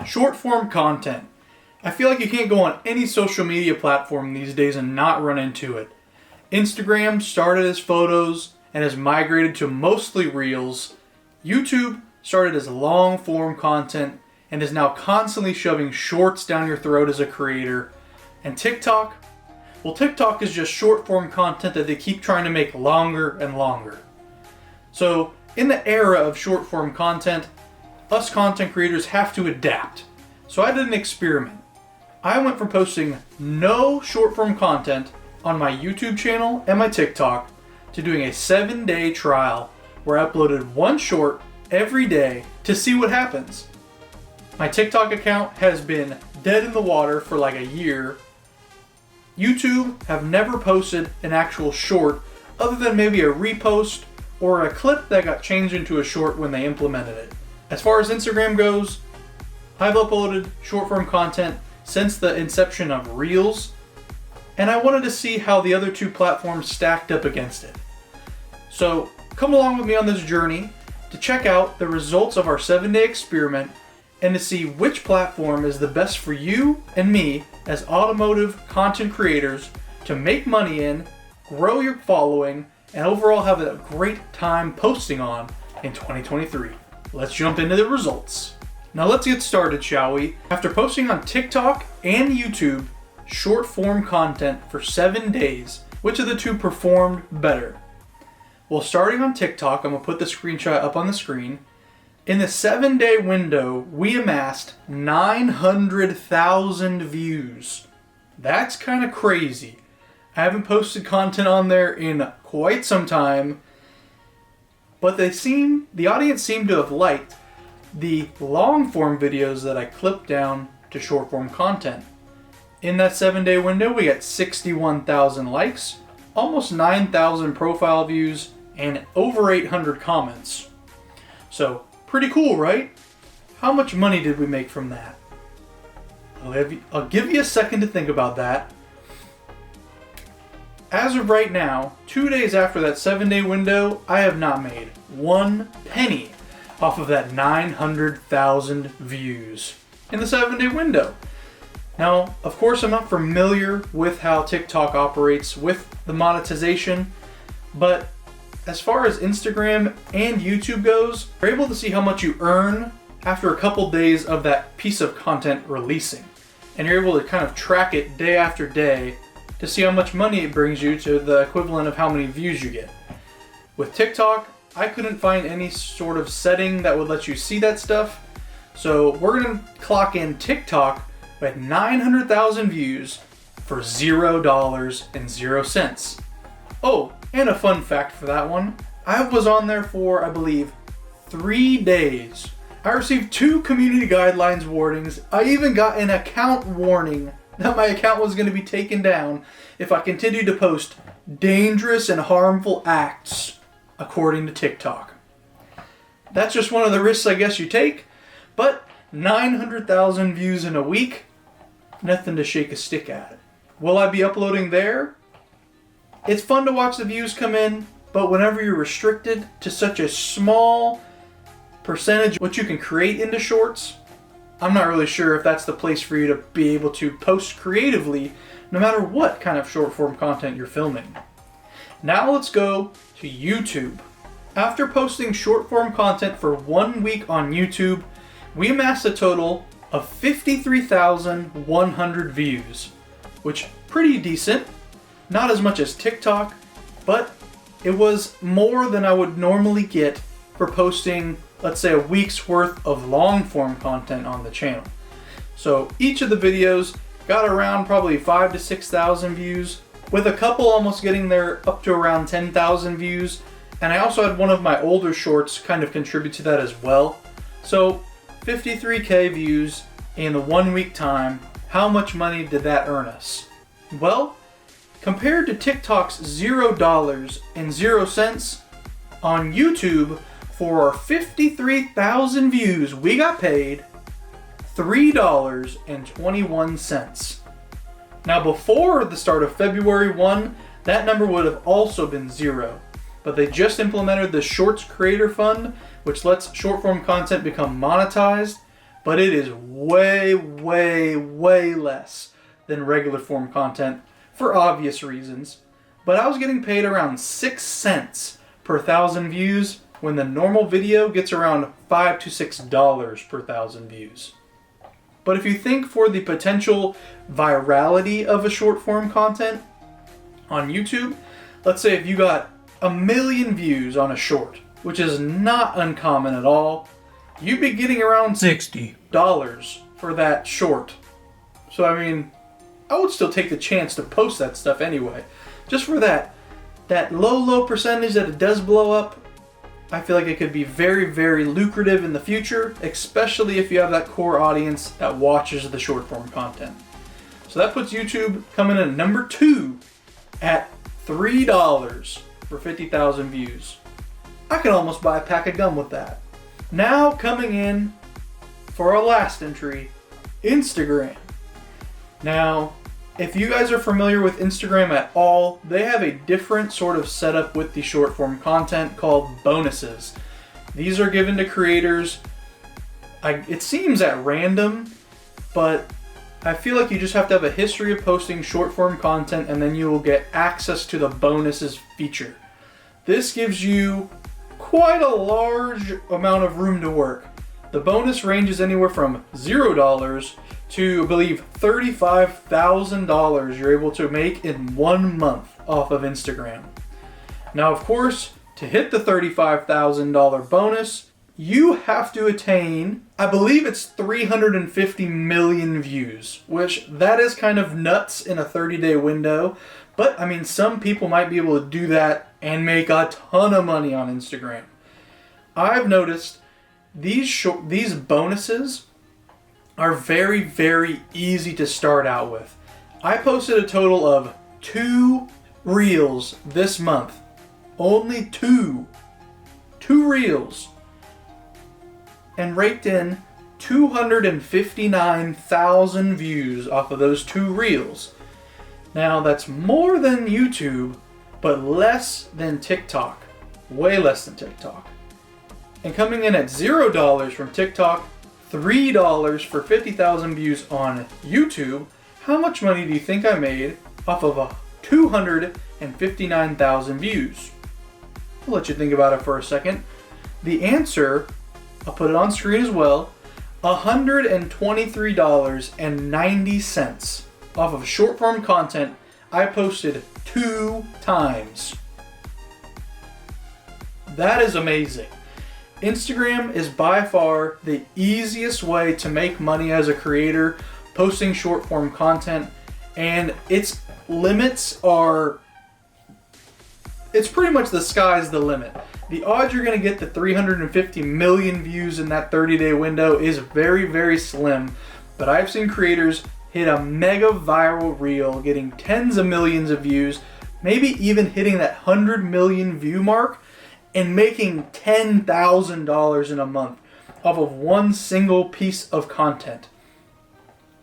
Short form content. I feel like you can't go on any social media platform these days and not run into it. Instagram started as photos and has migrated to mostly reels. YouTube started as long form content and is now constantly shoving shorts down your throat as a creator. And TikTok? Well, TikTok is just short form content that they keep trying to make longer and longer. So, in the era of short form content, us content creators have to adapt. So I did an experiment. I went from posting no short form content on my YouTube channel and my TikTok to doing a 7-day trial where I uploaded one short every day to see what happens. My TikTok account has been dead in the water for like a year. YouTube have never posted an actual short other than maybe a repost or a clip that got changed into a short when they implemented it. As far as Instagram goes, I've uploaded short form content since the inception of Reels, and I wanted to see how the other two platforms stacked up against it. So come along with me on this journey to check out the results of our 7-day experiment and to see which platform is the best for you and me as automotive content creators to make money in, grow your following, and overall have a great time posting on in 2023. Let's jump into the results. Now let's get started, shall we? After posting on TikTok and YouTube short form content for 7 days, which of the two performed better? Well, starting on TikTok, I'm going to put the screenshot up on the screen. In the 7-day window, we amassed 900,000 views. That's kind of crazy. I haven't posted content on there in quite some time, but the audience seemed to have liked the long form videos that I clipped down to short form content. In that 7-day window, we got 61,000 likes, almost 9,000 profile views, and over 800 comments. So, pretty cool, right? How much money did we make from that? I'll give you a second to think about that. As of right now, 2 days after that 7-day window, I have not made 1 penny off of that 900,000 views in the 7-day window. Now, of course, I'm not familiar with how TikTok operates with the monetization, but as far as Instagram and YouTube goes, you're able to see how much you earn after a couple days of that piece of content releasing. And you're able to kind of track it day after day to see how much money it brings you to the equivalent of how many views you get. With TikTok, I couldn't find any sort of setting that would let you see that stuff. So we're going to clock in TikTok with 900,000 views for $0.00. Oh, and a fun fact for that one. I was on there for, I believe, 3 days. I received 2 community guidelines warnings. I even got an account warning that my account was going to be taken down if I continued to post dangerous and harmful acts, according to TikTok. That's just one of the risks I guess you take, but 900,000 views in a week, nothing to shake a stick at. Will I be uploading there? It's fun to watch the views come in, but whenever you're restricted to such a small percentage of what you can create into shorts, I'm not really sure if that's the place for you to be able to post creatively, no matter what kind of short form content you're filming. Now let's go to YouTube. After posting short form content for 1 week on YouTube, we amassed a total of 53,100 views, which pretty decent. Not as much as TikTok, but it was more than I would normally get for posting, let's say, a week's worth of long form content on the channel. So each of the videos got around probably 5,000 to 6,000 views, with a couple almost getting there up to around 10,000 views. And I also had one of my older shorts kind of contribute to that as well. So 53K views in a 1 week time. How much money did that earn us? Well, compared to TikTok's $0.00 on YouTube, for our 53,000 views, we got paid $3.21. Now, before the start of February 1, that number would have also been 0. But they just implemented the Shorts Creator Fund, which lets short form content become monetized, but it is way, way, way less than regular form content for obvious reasons. But I was getting paid around 6 cents per 1,000 views when the normal video gets around $5 to $6 per 1,000 views. But if you think for the potential virality of a short form content on YouTube, let's say if you got 1 million views on a short, which is not uncommon at all, you'd be getting around $60 for that short. So I mean, I would still take the chance to post that stuff anyway. Just for that low percentage that it does blow up, I feel like it could be very, very lucrative in the future, especially if you have that core audience that watches the short form content. So that puts YouTube coming in at number 2 at $3 for 50,000 views. I could almost buy a pack of gum with that. Now coming in for our last entry, Instagram. Now, if you guys are familiar with Instagram at all, they have a different sort of setup with the short form content called bonuses. These are given to creators, it seems at random, but I feel like you just have to have a history of posting short form content and then you will get access to the bonuses feature. This gives you quite a large amount of room to work. The bonus ranges anywhere from $0 to, I believe, $35,000 you're able to make in 1 month off of Instagram. Now, of course, to hit the $35,000 bonus, you have to attain, I believe it's 350 million views, which that is kind of nuts in a 30-day window. But I mean, some people might be able to do that and make a ton of money on Instagram. I've noticed these bonuses are very, very easy to start out with. I posted a total of 2 reels this month. Only 2 reels. And raked in 259,000 views off of those 2 reels. Now that's more than YouTube, but less than TikTok. Way less than TikTok. And coming in at $0 from TikTok, $3 for 50,000 views on YouTube, how much money do you think I made off of 259,000 views? I'll let you think about it for a second. The answer, I'll put it on screen as well, $123.90 off of short form content I posted 2 times. That is amazing. Instagram is by far the easiest way to make money as a creator posting short form content, and its limits are, it's pretty much the sky's the limit. The odds you're going to get the 350 million views in that 30-day window is very, very slim, but I've seen creators hit a mega viral reel getting tens of millions of views, maybe even hitting that 100 million view mark, and making $10,000 in a month off of one single piece of content.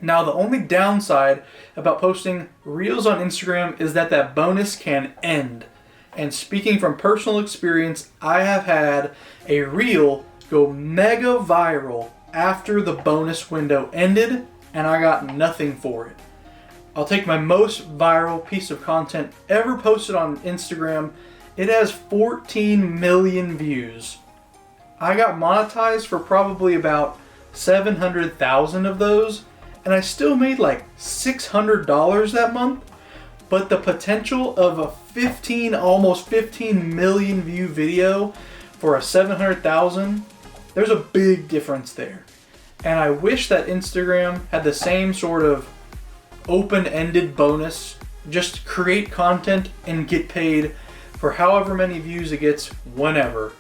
Now, the only downside about posting reels on Instagram is that bonus can end. And speaking from personal experience, I have had a reel go mega viral after the bonus window ended, and I got nothing for it. I'll take my most viral piece of content ever posted on Instagram. It has 14 million views. I got monetized for probably about 700,000 of those, and I still made like $600 that month. But the potential of a almost 15 million view video for a 700,000, there's a big difference there. And I wish that Instagram had the same sort of open-ended bonus. Just create content and get paid for however many views it gets whenever.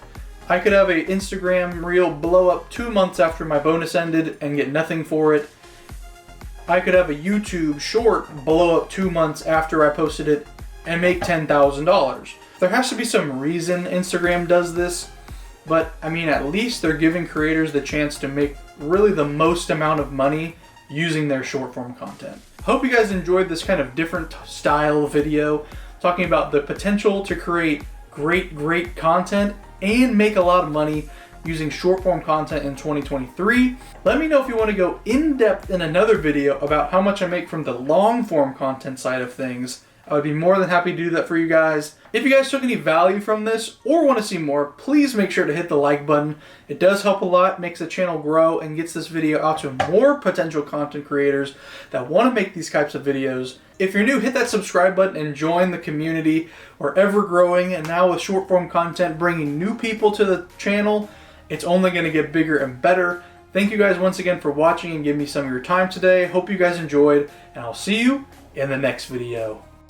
I could have an Instagram reel blow up 2 months after my bonus ended and get nothing for it. I could have a YouTube short blow up 2 months after I posted it and make $10,000. There has to be some reason Instagram does this, but I mean, at least they're giving creators the chance to make really the most amount of money using their short form content. Hope you guys enjoyed this kind of different style video, talking about the potential to create great content and make a lot of money using short form content in 2023. Let me know if you want to go in depth in another video about how much I make from the long form content side of things. I would be more than happy to do that for you guys. If you guys took any value from this or want to see more, please make sure to hit the like button. It does help a lot, makes the channel grow, and gets this video out to more potential content creators that want to make these types of videos. If you're new, hit that subscribe button and join the community. We're ever growing, and now with short form content bringing new people to the channel, it's only going to get bigger and better. Thank you guys once again for watching and giving me some of your time today. Hope you guys enjoyed, and I'll see you in the next video.